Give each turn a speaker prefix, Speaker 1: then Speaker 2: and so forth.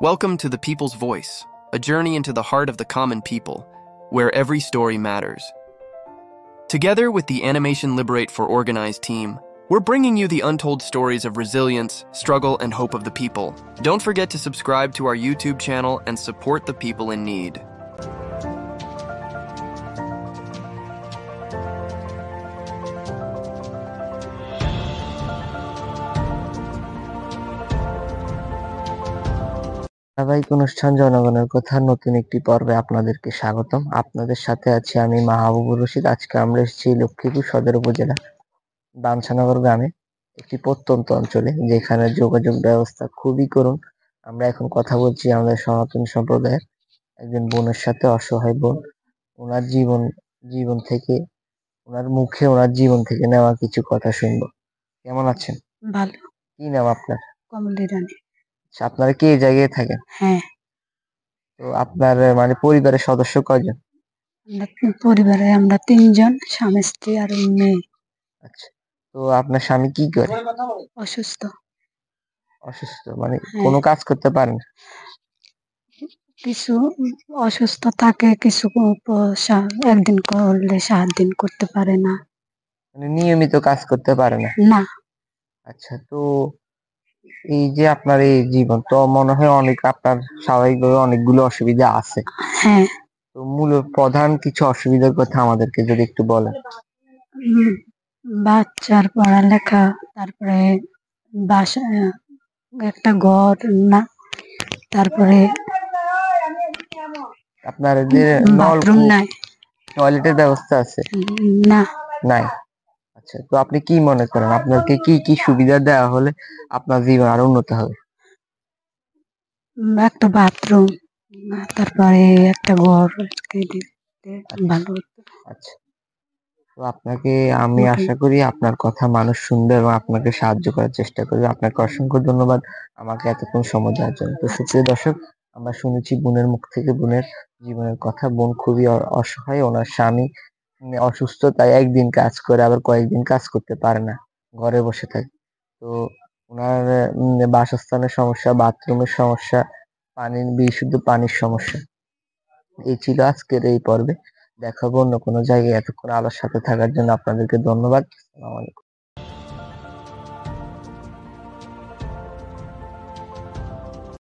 Speaker 1: Welcome to The People's Voice, a journey into the heart of the common people, where every story matters. Together with the Animation Liberate for Organized team, we're bringing you the untold stories of resilience, struggle, and hope of the people. Don't forget to subscribe to our YouTube channel and support the people in need.
Speaker 2: ধারাবাহিক অনুষ্ঠান জনগণের কথা নতুন একটি পর্বে আপনাদেরকে স্বাগতম। আপনাদের সাথে আছি আমি মাহবুবুর রশিদ। আজকে আমরা এসেছি লক্ষ্মীপুর সদর উপজেলা দামসানগর গ্রামে, একটি প্রত্যন্ত অঞ্চলে যেখানে যোগাযোগ ব্যবস্থা খুবই করুণ। আমরা এখন কথা বলছি আমাদের সনাতন সম্প্রদায়ের একজন বোনের সাথে, অসহায় বোন। ওনার জীবন থেকে, ওনার মুখে ওনার জীবন থেকে নেওয়া কিছু কথা শুনবো। কেমন আছেন?
Speaker 3: ভালো।
Speaker 2: কি নাম আপনার?
Speaker 3: কমলি রানী।
Speaker 2: আপনারা কি এই জায়গায় থাকেন?
Speaker 3: হ্যাঁ।
Speaker 2: তো আপনার মানে পরিবারের সদস্য কয়জন?
Speaker 3: পরিবারে আমরা 3 জন, স্বামী স্ত্রী আর মেয়ে।
Speaker 2: আচ্ছা, তো আপনার স্বামী কি করে?
Speaker 3: অসুস্থ।
Speaker 2: অসুস্থ মানে কোনো কাজ করতে পারেন?
Speaker 3: কিছু অসুস্থ থাকে, কিছু একদিন করলে 7 দিন করতে পারে না।
Speaker 2: মানে নিয়মিত কাজ করতে পারে না?
Speaker 3: না।
Speaker 2: আচ্ছা, তো এই যে আপনার এই জীবন, তো মনে হয় অনেক আপনার স্বাভাবিকভাবে অনেকগুলো অসুবিধা আছে।
Speaker 3: হ্যাঁ।
Speaker 2: তো মূল প্রধান কিছু অসুবিধার কথা আমাদেরকে যদি একটু বলেন।
Speaker 3: বাচ্চার পড়ালেখা, তারপরে বাসা, একটা ঘর না, তারপরে
Speaker 2: আপনার যে
Speaker 3: বাথরুম নাই,
Speaker 2: টয়লেটের ব্যবস্থা আছে?
Speaker 3: না,
Speaker 2: নাই। আচ্ছা, তো আপনি কি মনে করেন আপনাকে কি কি সুবিধা দেওয়া হলে আপনার জীবন আরো উন্নত হবে?
Speaker 3: একটা বাথরুম, তারপরে একটা ঘর ভালো হতো।
Speaker 2: আচ্ছা, তো আপনাকে আমি আশা করি আপনার কথা মানুষ শুনবে এবং আপনাকে সাহায্য করার চেষ্টা করবে। আপনাকে অসংখ্য ধন্যবাদ আমাকে এতক্ষণ সময় দেওয়ার জন্য। তো সুপ্রিয় দর্শক, আমরা শুনেছি বোনের মুখ থেকে বোনের জীবনের কথা। বোন খুবই অসহায়, ওনার স্বামী অসুস্থ, তাই একদিন কাজ করে আবার কয়েকদিন কাজ করতে পারে না, ঘরে বসে থাকে। তো ওনার বাসস্থানের সমস্যা, বাথরুমের সমস্যা, বিশুদ্ধ পানির সমস্যা। এই ছিল আজকের এই পর্বে। দেখাবো অন্য কোনো জায়গায়। এতক্ষণ আলোর সাথে থাকার জন্য আপনাদেরকে ধন্যবাদ। আসসালামু আলাইকুম।